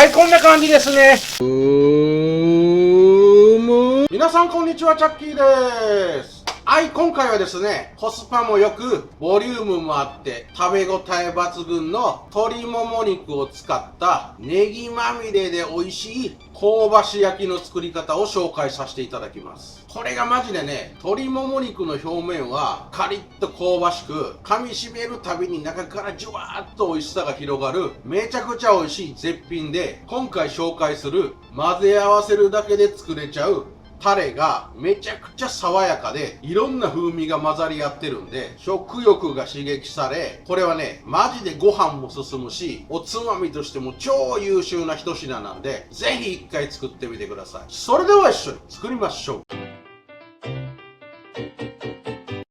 はい、こんな感じですね。皆さんこんにちは、チャッキーです。はい、今回はですね、コスパも良く、ボリュームもあって、食べ応え抜群の鶏もも肉を使ったネギまみれで美味しい香ばし焼きの作り方を紹介させていただきます。これがマジでね、鶏もも肉の表面はカリッと香ばしく、噛み締めるたびに中からジュワーッと美味しさが広がる、めちゃくちゃ美味しい絶品で、今回紹介する混ぜ合わせるだけで作れちゃうタレがめちゃくちゃ爽やかでいろんな風味が混ざり合ってるんで食欲が刺激され、これはねマジでご飯も進むしおつまみとしても超優秀な一品なんで、ぜひ一回作ってみてください。それでは一緒に作りましょう。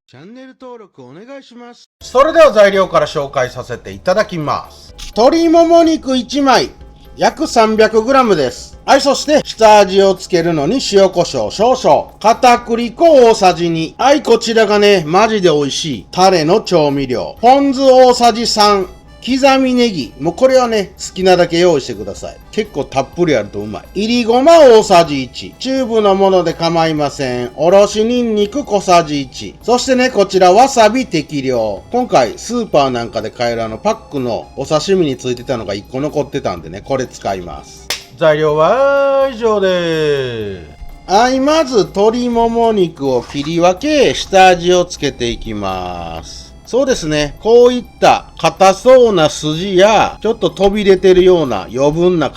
チャンネル登録お願いします。それでは材料から紹介させていただきます。鶏もも肉1枚約 300g です。はい、そして下味をつけるのに塩コショウ少々、片栗粉大さじ2。はい、こちらがねマジで美味しいタレの調味料。ポン酢大さじ3、刻みネギ、もうこれはね好きなだけ用意してください。結構たっぷりあるとうまい。いりごま大さじ1、チューブのもので構いません。おろしにんにく小さじ1、そしてねこちらわさび適量。今回スーパーなんかで買えるパックのお刺身についてたのが1個残ってたんでね、これ使います。材料は以上です。はい、まず鶏もも肉を切り分け下味をつけていきます。そうですね、こういった硬そうな筋やちょっと飛び出てるような余分な皮、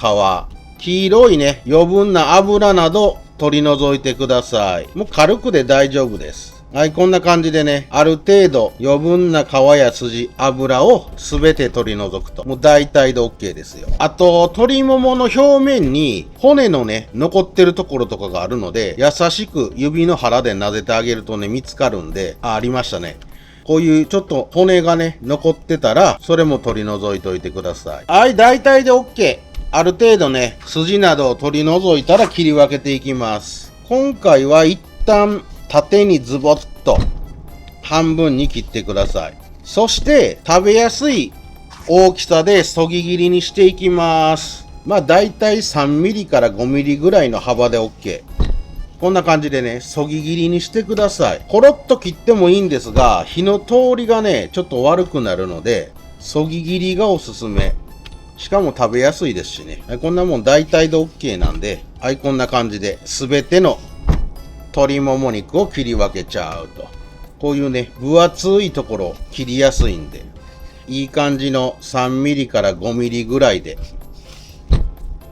黄色いね余分な油など取り除いてください。もう軽くで大丈夫です。はい、こんな感じでね、ある程度余分な皮や筋、油をすべて取り除くと、もう大体で OK ですよ。あと、鶏ももの表面に骨のね、残ってるところとかがあるので、優しく指の腹で撫でてあげるとね、見つかるんで、ありましたね。こういうちょっと骨がね、残ってたら、それも取り除いといてください。はい、大体で OK。ある程度ね、筋などを取り除いたら切り分けていきます。今回は一旦、縦にズボッと半分に切ってください。そして食べやすい大きさでそぎ切りにしていきます。まあだいたい 3mm から 5mm ぐらいの幅で OK。こんな感じでね、そぎ切りにしてください。コロッと切ってもいいんですが、火の通りがね、ちょっと悪くなるので、そぎ切りがおすすめ。しかも食べやすいですしね。はい、こんなもん大体で OK なんで、はい、こんな感じで全ての鶏もも肉を切り分けちゃうと。こういうね、分厚いところ切りやすいんで、いい感じの 3mm から 5mm ぐらいで、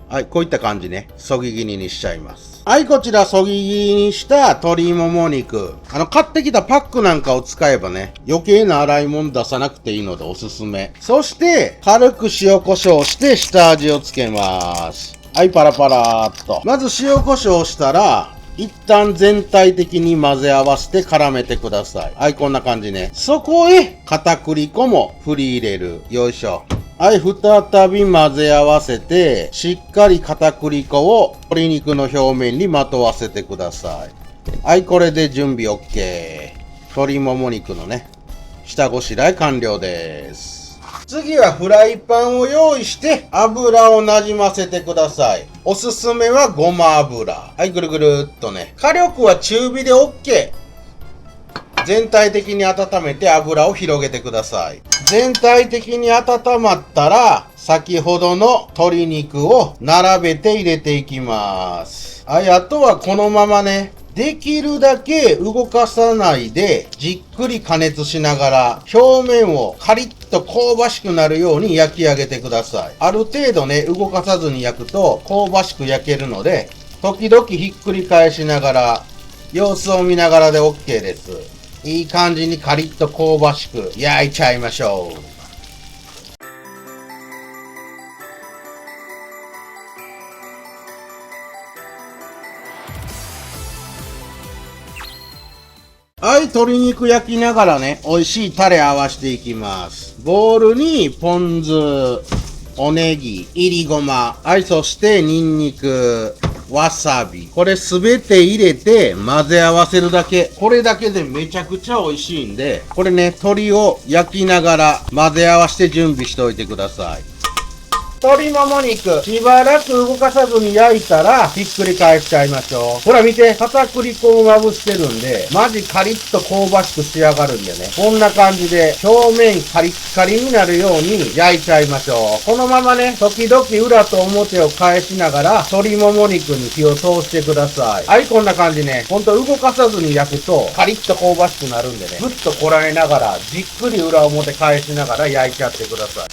はい、こういった感じね、そぎ切りにしちゃいます。はい、こちらそぎ切りにした鶏もも肉。買ってきたパックなんかを使えばね、余計な洗い物出さなくていいのでおすすめ。そして、軽く塩コショウして下味をつけます。はい、パラパラーっと。まず塩コショウしたら、一旦全体的に混ぜ合わせて絡めてください。はい、こんな感じね。そこへ片栗粉も振り入れる。よいしょ。はい、再び混ぜ合わせて、しっかり片栗粉を鶏肉の表面にまとわせてください。はい、これで準備 OK。鶏もも肉のね、下ごしらえ完了です。次はフライパンを用意して油をなじませてください。おすすめはごま油。はい、ぐるぐるっとね。火力は中火で OK。全体的に温めて油を広げてください。全体的に温まったら、先ほどの鶏肉を並べて入れていきます。はい、あとはこのままね、できるだけ動かさないでじっくり加熱しながら表面をカリッと香ばしくなるように焼き上げてください。ある程度ね、動かさずに焼くと香ばしく焼けるので、時々ひっくり返しながら様子を見ながらで OK です。いい感じにカリッと香ばしく焼いちゃいましょう。はい、鶏肉焼きながらね、美味しいタレ合わせていきます。ボウルにポン酢、おネギ、いりごま、はい、そしてニンニク、わさび。これすべて入れて混ぜ合わせるだけ。これだけでめちゃくちゃ美味しいんで、これね、鶏を焼きながら混ぜ合わせて準備しておいてください。鶏もも肉、しばらく動かさずに焼いたら、ひっくり返しちゃいましょう。ほら見て、片栗粉をまぶしてるんで、マジカリッと香ばしく仕上がるんでね。こんな感じで、表面カリッカリになるように焼いちゃいましょう。このままね、時々裏と表を返しながら、鶏もも肉に火を通してください。はい、こんな感じね。ほんと動かさずに焼くと、カリッと香ばしくなるんでね。ぐっとこらえながら、じっくり裏表返しながら焼いちゃってください。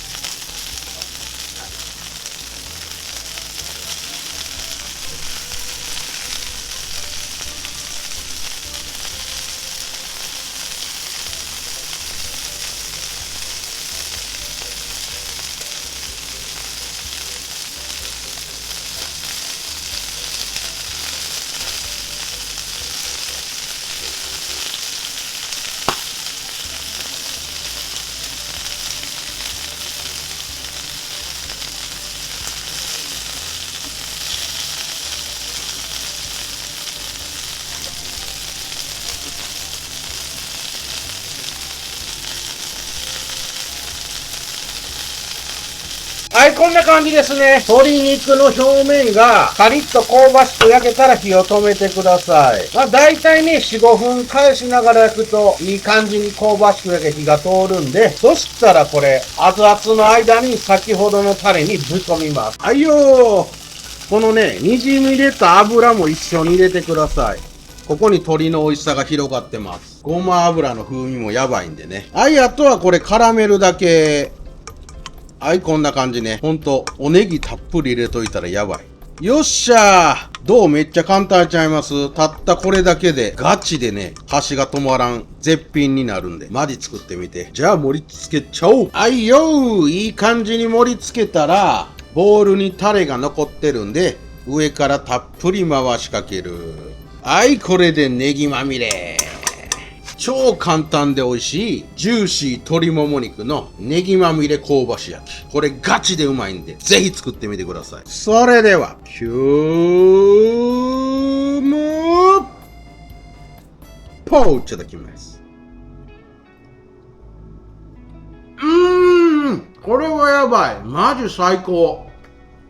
はい、こんな感じですね。鶏肉の表面がカリッと香ばしく焼けたら火を止めてください。まあ大体ね、4、5分返しながら焼くといい感じに香ばしく焼け火が通るんで、そしたらこれ、熱々の間に先ほどのタレにぶち込みます。はいよー。このね、滲み出た油も一緒に入れてください。ここに鶏の美味しさが広がってます。ごま油の風味もやばいんでね。はい、あとはこれ絡めるだけ。はい、こんな感じね。ほんと、おネギたっぷり入れといたらやばい。よっしゃー。どうめっちゃ簡単ちゃいます。たったこれだけで、ガチでね、箸が止まらん絶品になるんで、マジ作ってみて。じゃあ盛り付けちゃおう。はいよー。いい感じに盛り付けたら、ボウルにタレが残ってるんで、上からたっぷり回しかける。はい、これでネギまみれ。超簡単で美味しいジューシー鶏もも肉のネギまみれ香ばし焼き。これガチでうまいんで、ぜひ作ってみてください。それでは、今日も、ポーいただきます。これはやばい。マジ最高。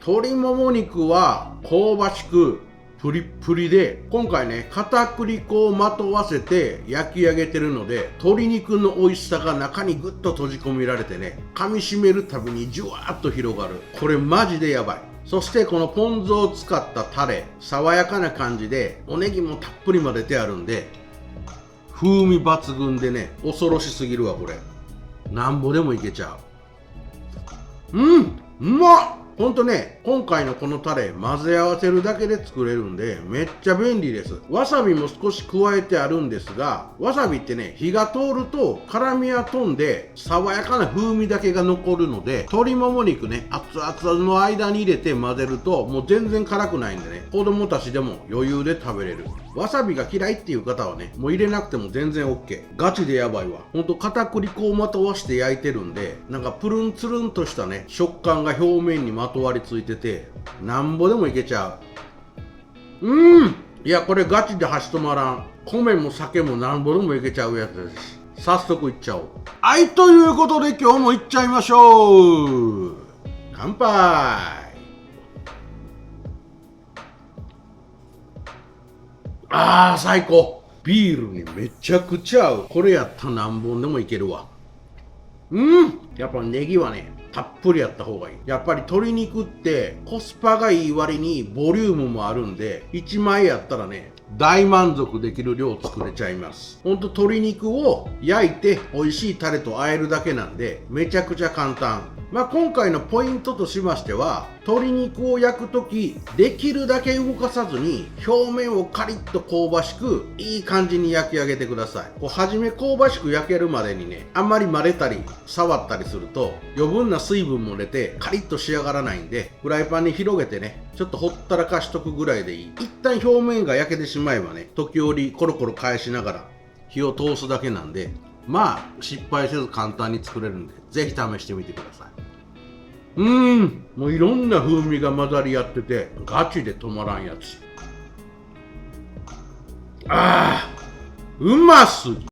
鶏もも肉は香ばしく、プリップリで、今回ね、片栗粉をまとわせて焼き上げてるので、鶏肉の美味しさが中にぐっと閉じ込められてね、噛み締めるたびにジュワーっと広がる。これマジでやばい。そしてこのポン酢を使ったタレ、爽やかな感じで、おネギもたっぷり混ぜてあるんで、風味抜群でね、恐ろしすぎるわ、これ。なんぼでもいけちゃう。うまっ！ほんとね、今回のこのタレ混ぜ合わせるだけで作れるんでめっちゃ便利です。わさびも少し加えてあるんですが、わさびってね、火が通ると辛みは飛んで爽やかな風味だけが残るので、鶏もも肉ね、熱々の間に入れて混ぜるともう全然辛くないんでね、子供たちでも余裕で食べれる。わさびが嫌いっていう方はね、もう入れなくても全然 OK。ガチでやばいわ。ほんと片栗粉をまとわして焼いてるんで、なんかプルンツルンとしたね、食感が表面にまとわりついてて、なんぼでもいけちゃう。いや、これガチで箸止まらん。米も酒もなんぼでもいけちゃうやつです。早速いっちゃおう。はい、ということで今日もいっちゃいましょう。乾杯。最高。ビールにめちゃくちゃ合う。これやったら何本でもいけるわ。やっぱネギはね、たっぷりやった方がいい。やっぱり鶏肉ってコスパがいい割にボリュームもあるんで、1枚やったらね、大満足できる量作れちゃいます。ほんと鶏肉を焼いて美味しいタレと和えるだけなんで、めちゃくちゃ簡単。今回のポイントとしましては、鶏肉を焼くとき、できるだけ動かさずに、表面をカリッと香ばしく、いい感じに焼き上げてください。はじめ香ばしく焼けるまでにね、あんまり混ぜたり、触ったりすると、余分な水分も出て、カリッと仕上がらないんで、フライパンに広げてね、ちょっとほったらかしとくぐらいでいい。一旦表面が焼けてしまえばね、時折コロコロ返しながら、火を通すだけなんで、失敗せず簡単に作れるんで、ぜひ試してみてください。もういろんな風味が混ざり合ってて、ガチで止まらんやつ。うますぎ。